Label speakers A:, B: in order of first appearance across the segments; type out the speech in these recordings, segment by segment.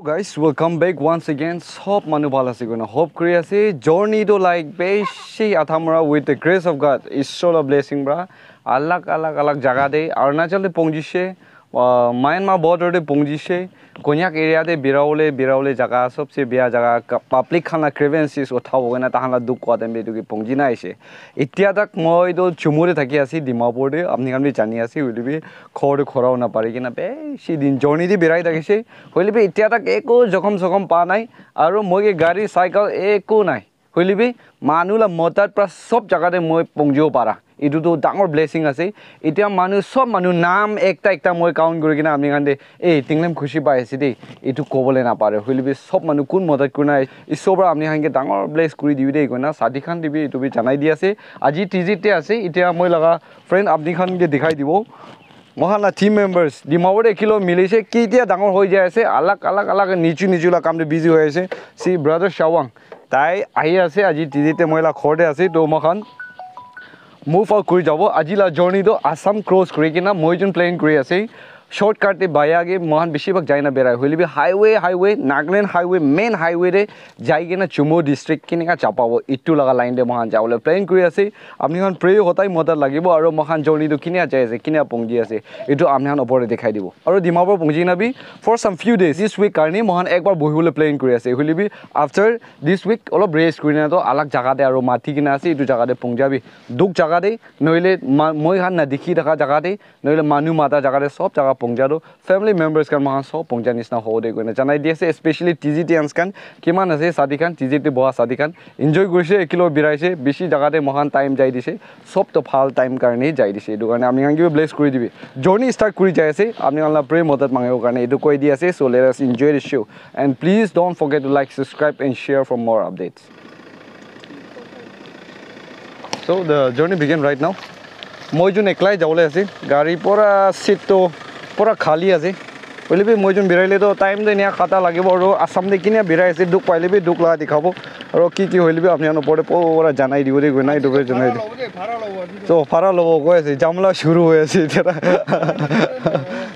A: Guys, welcome back once again. Hope manu bhala ase gona. Hope kuri ase journey to like beshi athamra with the grace of God is sort of blessing bra. Alag jaga de Arunachal de pongjise, Myanmar border de pongjise, Konyak area de biraule jaga sabse bia jaga public khana grievances uthao gona tahana duk kodem be duki pongjina ise. Itia tak moi do chumure thaki ase Dimapur de apni kan bi jani ase hoilebi khorao na pare kina beshi din journey de birai thakise hoilebi itia tak eko jokhom pa nai aru moi ge gari cycle eko nai hoilebi manula motat pra sob jaga de moi pongjo para itu to dangor blessing ase itia manu sob manu naam ekta moi count kori kina apni kande tinglem khushi pai ase de itu kobole na pare hoilebi sob manu kun modat kuna isobra apni hange dangor bless kori dibi de kona sadi khan dibi itu bi janai di ase aji TIZIT te ase itia moi laga friend apni khan ge dikhai dibo mohana team members Dimapur kilo milise kitia dangor hoi jai ase alag nichu la kam de busy hoy ase see brother Shawang tai ahi ase aji TIZIT te moi la khorde ase to mohan move out kuri jabo ajila journey do Assam cross kuri kina moi jun plan kuri ase shortcut te bayage mohan bishibak jaina berai hoilebi highway Nagaland highway main highway re jaigena Chumo district kininga chapabo itu laga line de mohan jawle plan kuri ase apni han pray hotai moda lagibo aru mohan journey do kinia jai ase kinia pongji ase itu apni han opore dekhai dibo aru Dimapur pongji na bi for some few days this week karni mohan ekbar bohibole plan kuri ase hoilebi after this week olo race kuri na to alag jaga de aru mati kina ase itu jaga de pongjabi duk jaga de noile moi han na dikhi dakha jaga de noile manu mata jaga de sob jaga pongjado family members kan mahan so pongjanis na hode goina janai di ase especially TIZITians kan kiman ase sadi kan TIZIT boha sadi kan enjoy gorise ekilo biraise beshi jaga de mohan time jai dise sob to phal time karne jai dise edu karne ami hangi bless kori dibi journey start kori jai ase ami alla pray modat mangeo karne edu koi di ase so let us enjoy the show and please don't forget to like subscribe and share for more updates. So the journey begin right now. Moi jun eklai jawle ase gari pura seat to pura khali ase hoilebi moi jun biraile to time de nia khata lagibo aru Assam de kinia birai ase duk paile bi duk la dikhabo aru ki hoilebi apni an opore pura janai dibo de gona itu janai di so phara lobo go ase jamla shuru hoy ase tera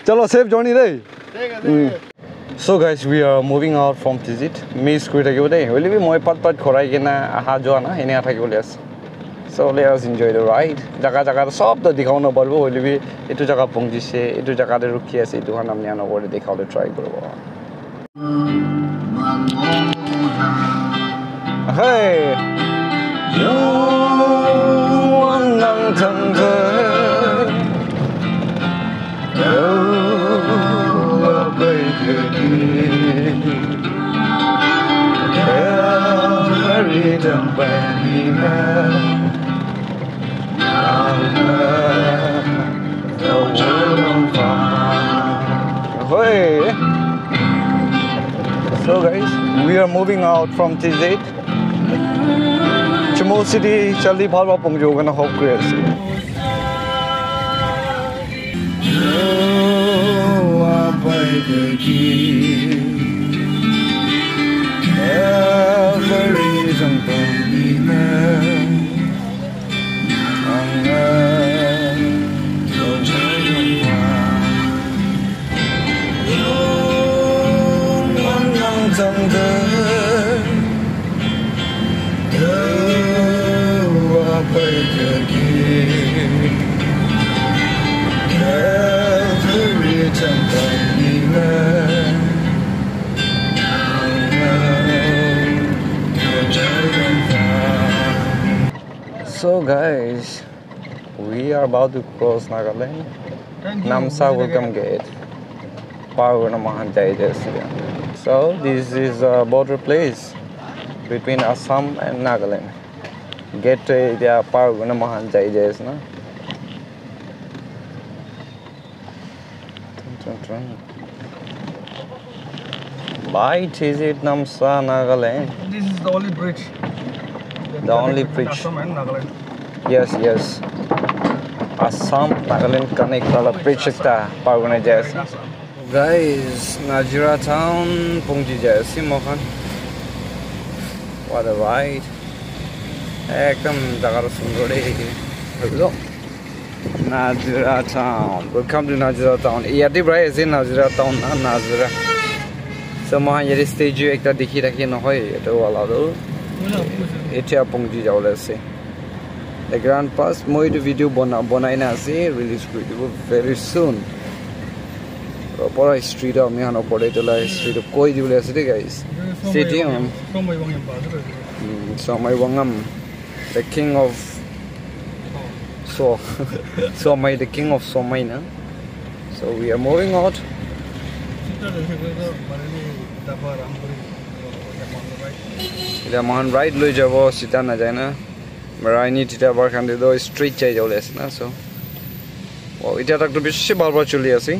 A: chalo safe journey re. So guys, we are moving out from TIZIT miss kuri thakibo de hoilebi moi pat khorai kina aha joa na enia thakibole ase. So let us enjoy the ride. Jaga sob to dikhau na parbo hoilebi etu jaga pongjise etu jaga de rukhi ase etu han amni an opore dikhau le try korbo. Hey yo nang thang the yo baby Hey. So guys, we are moving out from TIZIT. Chumo city chaldi bhalwa pongjo gana hope kres. So guys, we are about to cross Nagaland. Namsa welcome gate. So this is a border place between Assam and Nagaland. Get the Paraguna Mahan Jais na. By TIZIT Namsa Nagaland.
B: This is the only bridge.
A: The only bridge.
B: Assam and Nagaland.
A: Yes. Assam Nagaland connect all bridge ekta Paraguna Jais. Guys, Najira town pongji jaise mohan. What a ride. Ekdam jaga sundor de. Najira town. Welcome to Najira town. Yati bhai ase Najira town na Najira. So mahan yeri stage ekta dekhi rakhi nohoi eto wala do etia pongji jawle ase the grand pass moi to video banai na ase release kori dibo very soon pora street ami han opore to la street koi dibole ase de guys stadium so my wangam the king of so my the king of so my na so we are moving out ida man right loi jabo sita na jai na marai tita bar khan de do street chai jole ase na so oh ita tak to beshi balbar choli ase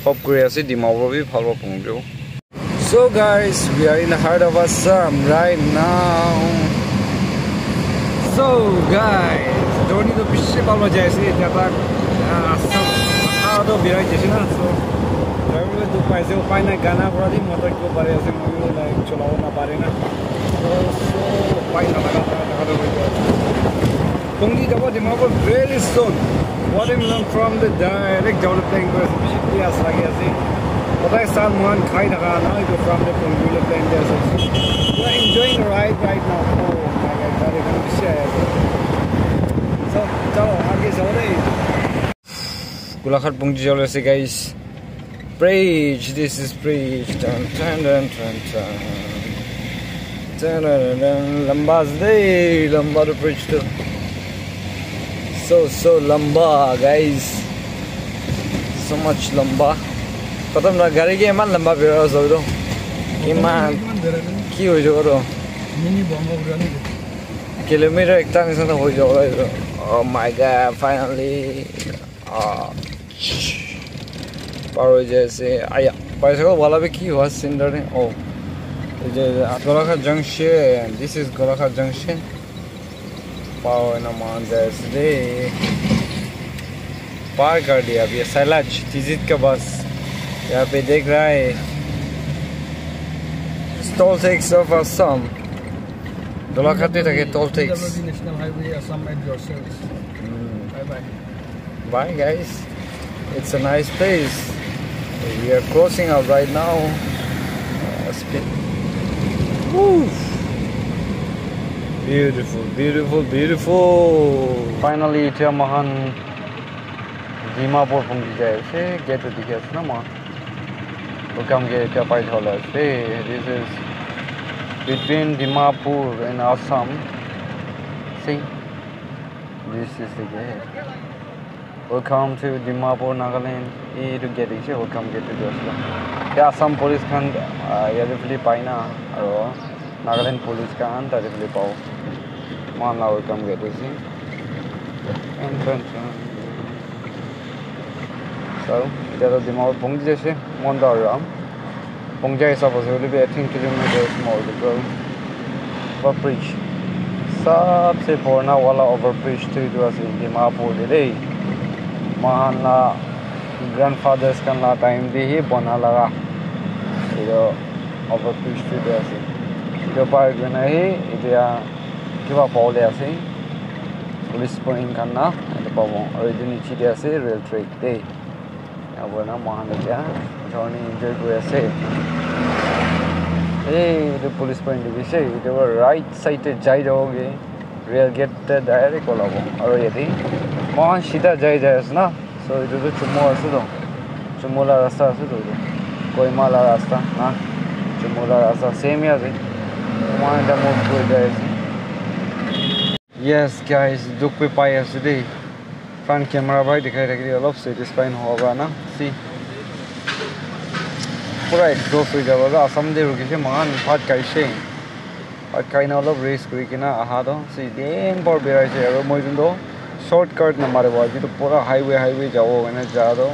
A: hope kori ase dimapur bi bhalba pongjo so guys we are in the heart of Assam right now so guys journey to beshi balbar jai ase ita tak Assam do birai jesi na so driver to paise upai na gana pura di motor ko pare ase moi like cholao na pare na so upai na laga Pongi jabo dimapur very soon what I learned from the direct developing person bishikli as lagi ase otai sal mohan khai daga na go from the Pongi developing person we are enjoying the ride right now oh my god very good share so chalo aage jao re Golaghat Pongi jalo ase guys bridge this is bridge dun dun dun dun dun lamba day lamba the bridge too so lamba guys so much lamba patam na gari ke man lamba bera so do iman ki ho jo ro mini bomb urani kilometer ekta nisa ho jo oh my god finally paro jaise aya bicycle wala be ki hua sinder ne oh Golaghat junction this is Golaghat junction paro na man jaise पार कर दिया अभी सैलाज TIZIT का बस यहाँ पे देख रहा है toll tax of Assam Golaghat K toll tax
B: National Highway Assam at your service.
A: Bye guys it's a nice place we are crossing out right now speed woo beautiful finally it's a mahan Dimapur Pongi jai ase gate to dikhi ase na ma welcome gate ta pai thola ase this is between Dimapur and Assam see this is the gate welcome to Dimapur Nagaland to get ise welcome gate to Assam the Assam police khan yadefli paina aro Nagaland police khan tadefli pao man la welcome gate ase entrance so ita to Dimapur Pongi jaise Mondaram Pongi is supposed to be 18 kilometers more to go overbridge sabse purana wala overbridge to it was in Dimapur today mahan la grandfathers kan la time de hi bana laga ito overbridge to it ase ito par gana hi ita kiba paule ase police point kan na ito pabo aru ito niche de ase rail track de abona mahan ja journey enjoy kori ase the police point de bise ito right side jai jaoge rail gate te direct olabo aru yedi mahan sida jai ase na so ito to chumo ase to chumo la rasta ase to koima la rasta na chumo la rasta same ya ase mahan da move kori jai ase yes guys duk pe pai ase de front camera by dikhai rakhi olop satisfying hoga na see pura exhaust hoi jabo ga Assam de rukise mahan phat kaise phat kaina olop race kori kina aha do see den bor berai se aro moi jun do shortcut na mare ba ji to pura highway jabo ena ja do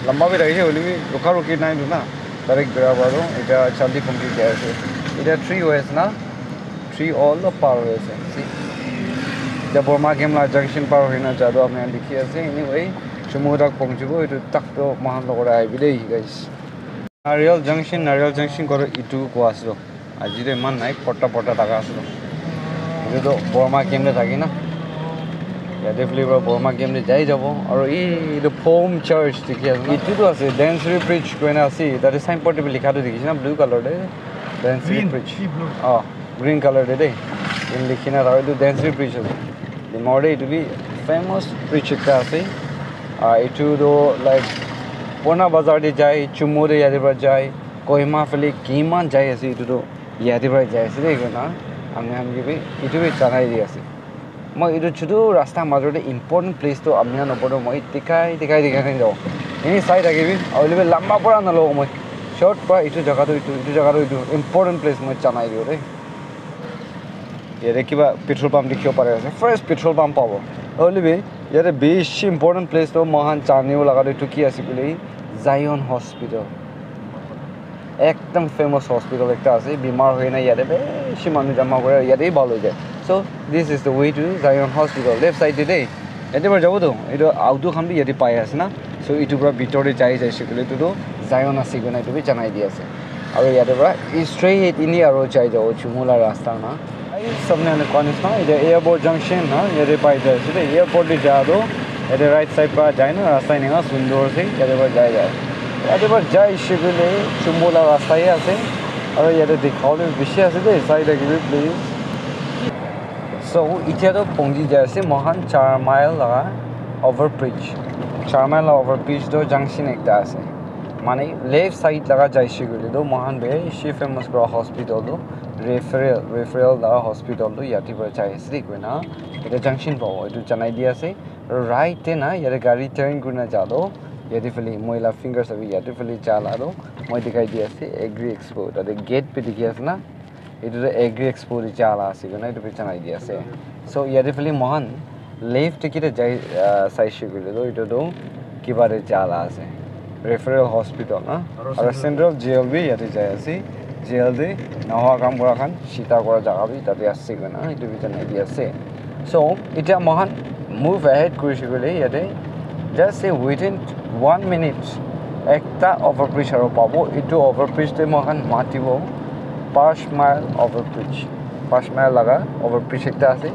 A: lamba be raise holi rukha ruki nai do na direct bera ba do eta chaldi Pongi jai ase eta 3 ways na 3 all the power ways see the Burma Gemla junction power hina jado apne dikhi ase anyway chumudak pongjibo itu tak to mahan logora ai bidei guys Nariyal junction koro itu ko aslo ajire man nai porta taka aslo itu to Burma Gemla thaki na ইয়াতে flavour Barma game যাই যাব আৰু এইটো foam search দেখি আছে এইটোতো আছে ডেন্সৰী bridge কৈনা আছে তাতে চাইন পৰ্টেবল লিখাটো দেখিছে না ব্লু কালাৰ দে ডেন্সৰী ব্ৰিজ গ্ৰীণ কালাৰ দে ইন লিখিনা আৰু এইটো ডেন্সৰী ব্ৰিজ আছে ডিমাৰে এইটো বি ফেমাছ ব্ৰিজ এটা আছে এইটোতো লাইক পুৰণা বজাৰ দি যায় চুমুৰে ইয়াতে পৰা যায় কহিমা ফালে কিমান যাই আছে এইটোতো ইয়াতে পৰা যাই আছে দেই কৈনা আমি এইটো বি জানাই দি আছে মই এইটো ছোটো ৰাস্তা মাজতে ইম্পৰ্টেণ্ট প্লেচটো আমি নপঢ়ো মই টিকাই যাওঁ এনে চাই থাকিবি আৰু লম্বা পৰা নলওঁ মই শ্বৰ্ট পৰা এইটো জেগাটো এইটো ইম্পৰ্টেণ্ট প্লেচ মই জানাই দিওঁ দেই ইয়াতে কিবা পেট্ৰল পাম্প দেখিব পাৰে আছে ফ্ৰেছ পেট্ৰল পাম্প পাব হ'লে ইয়াতে বেছি ইম্পৰ্টেণ্ট প্লেচটো মহান জানিব লগাটো এইটো কি আছে বুলি জায়ন হস্পিটেল একদম ফেমাছ হস্পিটেল একটা আছে বেমাৰ হৈ নাই ইয়াতে বেছি মানুহ জমা কৰে ইয়াতেই ভাল হৈ যায় so' this is the way to join hospital left চাইডে দেই ইয়াতে পৰা যাবতো এইটো আউটডোৰখন ইয়াতে পাই আছে না চ' এইটোৰ পৰা ভিতৰতে যাইছে বুলি এইটোতো জায়ন আছে গৈ এইটো জনাই দি আছে আৰু ইয়াতে পৰা ষ্ট্ৰেইট ইনি আৰু যাই যাব চুমুলা ৰাস্তা না এই सबने কোৱা নিচিনা এতিয়া এয়াৰপৰ্ট জংচন না ইয়াতে পাই যায় আছে দেই এয়াৰপৰ্টে যাওঁতো ইয়াতে ৰাইট চাইড পৰা যায় না ৰাস্তা এনেকুৱা সুন্দৰ আছে ইয়াতে পৰা যায় ইয়াতে পৰা যাই গ'লে চুমুলা ৰাস্তাই আছে আৰু ইয়াতে দেখাবলৈ বেছি আছে দেই চাই থাকিবি প্লিজ চ' এতিয়াতো পংজি যাই আছে মহান 4 মাইল লগা অভাৰব্ৰিজ 4 মাইল অভাৰব্ৰিজটো জাংচন একটা আছে মানে লেফ্ট সাইড লগা যাইছে গ'লেতো মহান বেছি ফেমাছ কৰা হস্পিটেলটো ৰেফাৰেল লগা হস্পিটেলটো ইয়াতে পৰা যাই আছে দেই কৈ না এটা জাংচন পাব এইটো জনাই দি আছে আৰু ৰাইটে না ইয়াতে গাড়ী টাৰ্ণ কৰি নাযাওঁ ইয়াতে ফালে মহিলা ফিংগাৰ চাবি ইয়াতে ফালে চাল আৰু মই দেখাই দি আছে এগ্ৰি এক্সপো তাতে গেট পে দেখি আছে না এইটোতো এগ্ৰি এক্সপো চাল আছে না এইটো জনাই দি আছে চ' ইয়াতে ফালে মহান লেফ্ট কেইটা যাই চাইছে গ'লেতো এইটোতো কিবাৰে চাল আছে ৰেফাৰেল হস্পিটেল না আৰু চেণ্ট্ৰেল জেল বি ইয়াতে যাই আছে জেল দি নোহোৱা কাম কৰাখন চিতা কৰা জেগা বি তাতে আছে গৈ না এইটো জনাই দি আছে চ' এতিয়া মহান মুভ এহেড কৰিছে গ'লে ইয়াতে জাষ্ট এ উইথিন 1 মিনিট একটা অভাৰব্ৰিজ আৰু পাব এইটো অভাৰব্ৰিজতে মহান মাতিব 5 মাইল অভাৰব্ৰিজ 5 মাইল লগা অভাৰব্ৰিজ একটা আছে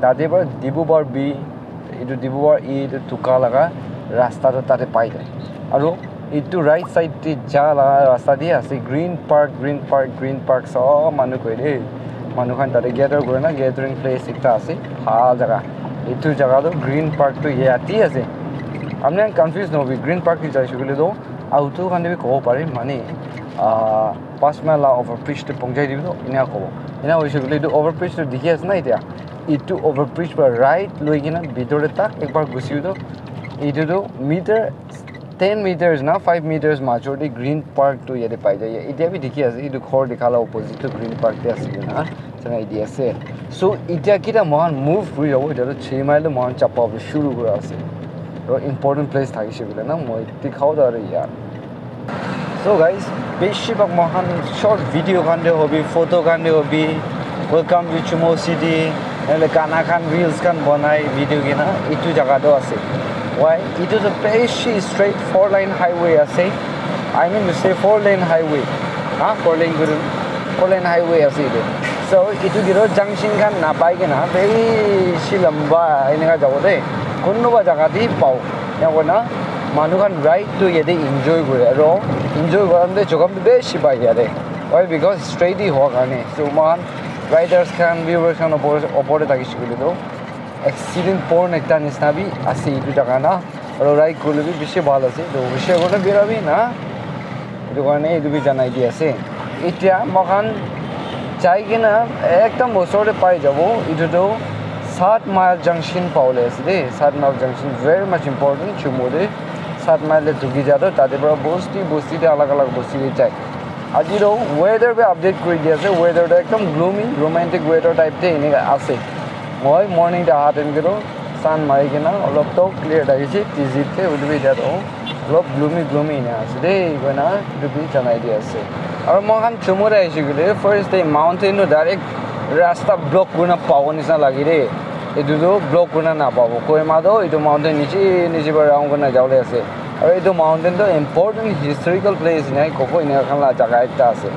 A: তাতে পৰা ডিব্ৰুগড় বি এইটো ডিব্ৰুগড় এইটো টোকা লগা ৰাস্তাটো তাতে পাই যায় আৰু এইটো ৰাইট চাইডে যা লগা ৰাস্তা দিয়ে আছে গ্ৰীণ পাৰ্ক চব মানুহ কৈ দেই মানুহখন তাতে গেটৰ কৰে না গেটাৰিং প্লেচ একটা আছে ভাল জেগা এইটো জেগাটো গ্ৰীণ পাৰ্কটো ইয়াতেই আছে আপনি কনফিউজ নহবি গ্ৰীণ পাৰ্ক যাইছোঁ গ'লেতো আউটো কাৰণে ক'ব পাৰিম মানে 5 মাইল অভাৰব্ৰিজটো পঞ্চাই দিব এনে ক'ব এনে হৈছে গ'লে এইটো অভাৰব্ৰিজটো দেখি আছে না এতিয়া এইটো অভাৰব্ৰিজ পৰা ৰাইট লৈ কিনে ভিতৰতে তাক একবাৰ গুচি দিওঁ এইটোতো মিটাৰ 10 মিটাৰ্ছ না 5 মিটাৰ্ছ মাজতে গ্ৰীণ পাৰ্কটো ইয়াতে পাই যায় এতিয়া আমি দেখি আছে এইটো ঘৰ দেখালে অপজিটটো গ্ৰীণ পাৰ্কতে আছে না জনাই দি আছে চ' এতিয়া কেইটা মহান মুভ কৰি যাব এতিয়াতো 3 মাইলটো মহান চাপাবলৈ শুৰু কৰা আছে আৰু ইম্পৰ্টেণ্ট প্লেচ থাকিছে বোলে না মই দেখাওঁ আৰু ইয়াৰ চ' গাইজ বেছিভাগ মহান শ্বৰ্ট ভিডিঅ' কাৰণে হবি ফটো কাৰণে হবি ৱেলকাম টু চুমো চিটি নহ'লে গানা খান ৰিলছ খান বনাই ভিডিঅ' কিনা এইটো জেগাটো আছে Why? It is a very straight 4-lane highway. I mean to say 4-lane highway. 4-lane highway as it. So it will get a junction can napai na very silamba in a jawade. Kunuba jagati pau. Yawana Manukan right to yet enjoy good. Enjoy one day chokam the shiba yade. Why? Because straighty hogane. So man riders can viewers can operate a accident porn একটা নিচিনাবি আছে এইটো জেগা না আৰু ride কৰিলে বেছি ভাল আছে তো বেছি কাৰণে বিৰাবি না এইটো কাৰণে এইটো বি জনাই দি আছে এতিয়া মহান যাই কিনা একদম ওচৰতে পাই যাব এইটোতো 7 মাইল জংচন পাওলে আছে দেই 7 মাইল জংচন ভেৰি মাছ ইম্পৰ্টেণ্ট চুমুৰে 7 মাইলে ঢুকি যাওঁতে তাতে পৰা বস্তিতে अलग বস্তি যায় আজিৰো ৱেডাৰ বি আপডেট কৰি দি আছে ৱেডাৰটো একদম গ্লুমি ৰোমান্টিক ৱেডাৰ টাইপতে এনে আছে মই মৰ্নিংতে অহা টাইম কিন্তু চান মাৰি কিনে অলপতো ক্লিয়াৰ আহিছে টিজিতে উঠবি এতিয়াতো অলপ গ্লুমি এনে আছে দেই কৈ না এইটো জনাই দি আছে আৰু মই এখন চুমুৰে আহিছোঁ গ'লে ফাৰ্ষ্ট এই মাউণ্টেইনটো ডাইৰেক্ট ৰাস্তা ব্লক কৰি নাপাব নিচিনা লাগি দেই এইটোতো ব্লক কৰি নাপাব কৈমাতো এইটো মাউণ্টেইন নিচে পৰা ৰাউণ্ড কৰি যাবলৈ আছে আৰু এইটো মাউণ্টেইনটো ইম্পৰ্টেণ্ট হিষ্টৰিকেল প্লেচ নাই ক'ব এনেকুৱা জেগা এটা আছে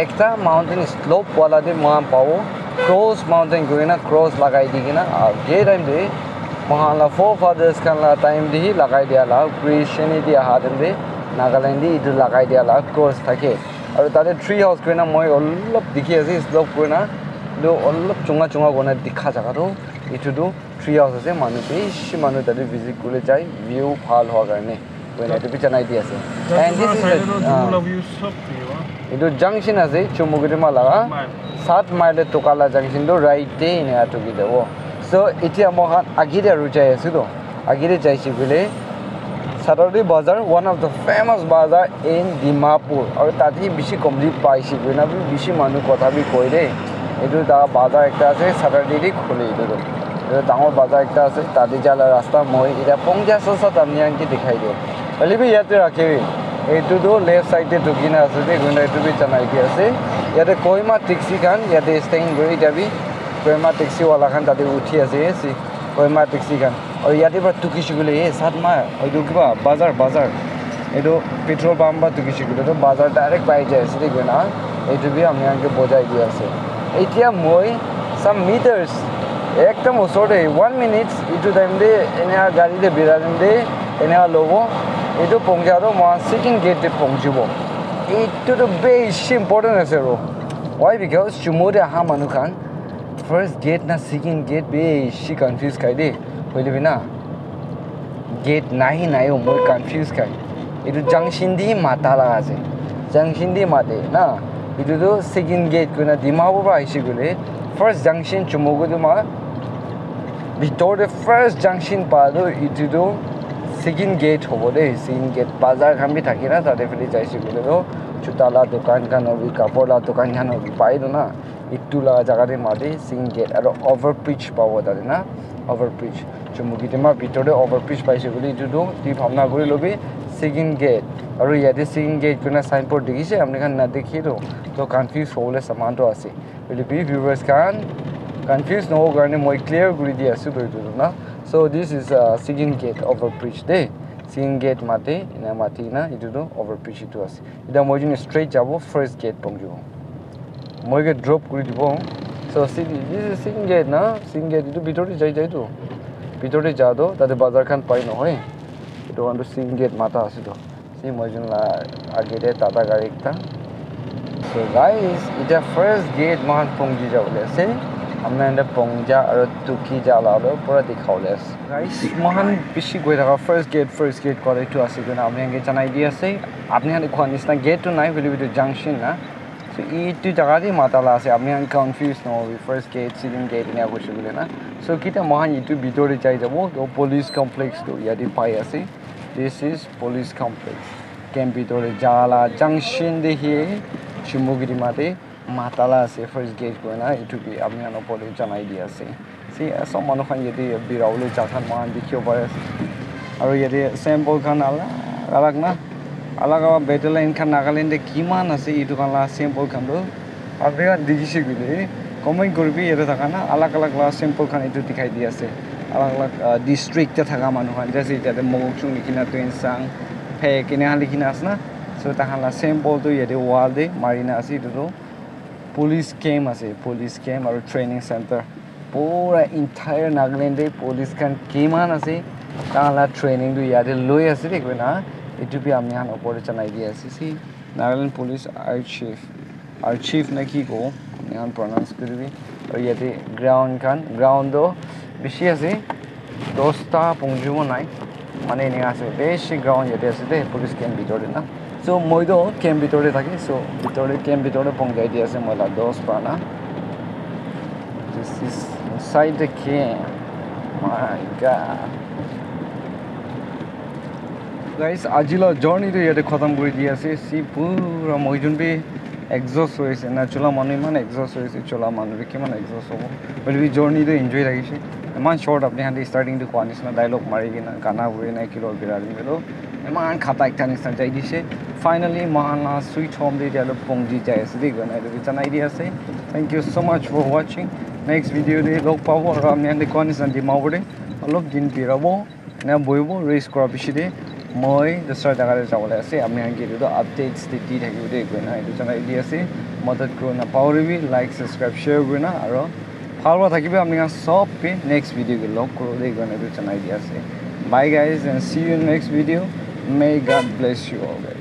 A: একটা মাউণ্টেইন শ্লোপৱালাতে মই পাব ক্ৰছ মাউণ্টেইন গৈ না ক্ৰছ লগাই দি কিনে সেই টাইমতে Mahala forefathers kan la time di lagai dia la Christianity haden de Nagaland di itu lagai dia la cross thake aru tade tree house koina moi olop dikhi ase slope koina do olop chunga chunga gona dikha jaga do itu do tree house ase manu beshi manu tade visit kule jai view bhal hoa karone koina itu bicha nai di ase and this is itu junction ase chumukidema laga 7 mile tokala junction do right day ne atuki dewo so itia mohan agire rujai ase do agire jaisi bile Saturday Bazaar, one of the famous bazaar in Dimapur. और ताती बिशी complete Pisces कोई ना भी बिशी मानु कोथा भी कोई दे इधर ता बाजार एक तरह से Saturday डी खोले इधर तांगों बाजार एक तरह से ताती जाला रास्ता मोई इधर पोंजा सोसा तमियां की दिखाई दे पहले भी याद रखे भी इधर दो left side ते दुकी ना आसे गुना इधर भी चनाई की आसे याद कोई मा टैक्सी खान याद staying गई जबी कोई मा टैक्सी वाला खान ताती उठी आसे सी कोई मा टैक्सी खान और याद पर तुकी शिकुले ये 7 मा और दो किबा बाजार एदो पेट्रोल पंप बा तुकी शिकुले तो बाजार डायरेक्ट पाई जाए सिटी गना एदो भी हम यहाँ के बोझाई दिया से एतिया मोई some meters एकदम उसोरे 1 minutes इटू टाइम दे इन्हें गाड़ी दे बिराजन दे इन्हें लोगों एदो पोंजा तो वहाँ सिकिंग गेट दे पोंजिबो इटू तो बेशी important है सेरो why because चुमोरे हाँ मनुखान first gate ना सिकिंग गेट बेशी confuse कर दे पहले भी ना गेट नहीं नहीं वो मैं confuse कर इधर जंक्शन दी माता लगा से जंक्शन दी माते ना इधर तो सेकंड गेट को ना दिमाग पर ऐसे गुले फर्स्ट जंक्शन चुमोगो तो माँ बिटोर फर्स्ट जंक्शन पादो इधर तो सेकंड गेट हो बोले सेकंड गेट बाजार हम भी थकी ना तारे फिर जाइए गुले तो चुताला दुकान का नोबी कपड़ा दुकान का नोबी पाई दो ना इट्टू लगा जगह दे माते सेकंड गेट और ओवर ब्रिज पाओ तारे ना ओवर ब्रिज चुमुकिदेमा बिटोर ओवर ब्रिज पाइसे गुले इधर तो ती भावना गुले लोबी सेकंड गेट और ये दे सेकंड गेट को ना साइन बोर्ड देखी से हमने कहा ना देखी तो कंफ्यूज हो ले सामान तो आसे पहले भी व्यूअर्स कान कंफ्यूज न हो करने मोई क्लियर गुली दिया सु तो ना so this is second gate over bridge they second gate माते इन्हें माती ना इधर तो over bridge इधर आसे इधर मोजी ने straight जाबो first gate पंजो मोई के drop गुली दिबो so this is second gate ना second gate इधर बिटोर जाई तो बिटोर जा दो ताते बाजार खान पाई न होए इधर वांडो second gate माता आसे तो सी मोजन ला आगे दे टाटा गाड़ी था so guys इधर first gate महान पंजी जाओ ले से हमने अंदर पंजा और तुकी जाला लो पूरा दिखाओ ले guys महान बिशी कोई रहा first gate कॉलेज तो आसे तो ना हमने अंगे चनाई दिया से आपने यहाँ देखो निस्ना gate तो नहीं फिर भी तो junction ना so ये तो जगह दी माता ला से आपने यहाँ confused ना हो first gate second gate इन्हें कुछ भी लेना so कितना महान ये तो बिटोरे चाहिए जब वो police complex तो यादी पाई आसे this is police complex camp बिटोरे जाला junction देखिए चुमुकिदेमा दे माताला से फर्स्ट गेट को ना इटू भी आपने यहाँ पर चनाई दिया से सी ऐसा मानो खान ये दे बिराउले जाखान मान दिखियो बारे और ये दे सैंपल खान अलग ना अलग अब बेटलाइन खान नागालैंड दे कीमा ना से इटू खान ला सैंपल खान दो अब ये दिखी से गुले कमेंट कर भी ये तो था ना अलग अलग ला सैंपल खान इटू दिखाई दिया से अलग अलग डिस्ट्रिक्ट था का मानो खान जैसे इधर मोगचुंग लिखना तो इंसान है कि नहीं लिखना है ना so tahan la sample to yede wall de marina ase to police camp or training center pura entire Nagaland de police kan keman ase tahan la training to yade loi ase dekbe na itu bi amni han opor chanai dia ase si Nagaland police our chief na ki ko yan pronounce karbi aur yede ground do bishi ase dosta pongjumo nai mane ni ase beshi ground yede ase de police camp bitor na so moi do camp bitore thaki so camp bitore pongjai dia ase moila dos prana this is inside the camp my god guys ajila journey to yete khatam kori dia ase si pura moi jun be exhaust hoise na chola manu man exhaust hoise chola manu be kiman exhaust hobo but we journey to enjoy rakise man short apne hande starting to kwanis na dialogue mari gina gana hore na kilo birali melo man khata ekta nisna jai dise finally mahana sweet home de dialo pongji jai ase de gana de chanai dia ase thank you so much for watching next video de log pabo aru amni hande kwanis na di mawore alop din pirabo na boibo race kora bishide moi dusra jaga re jawale ase amni hangi do updates de di thakibo de gana edu chanai dia ase madad korna power like subscribe share gona aru ভালবা থাকিবে আপোনাক সব পে next video কে লগ করো দেই গনে তো চানাই দি আছে bye guys and see you in next video may God bless you all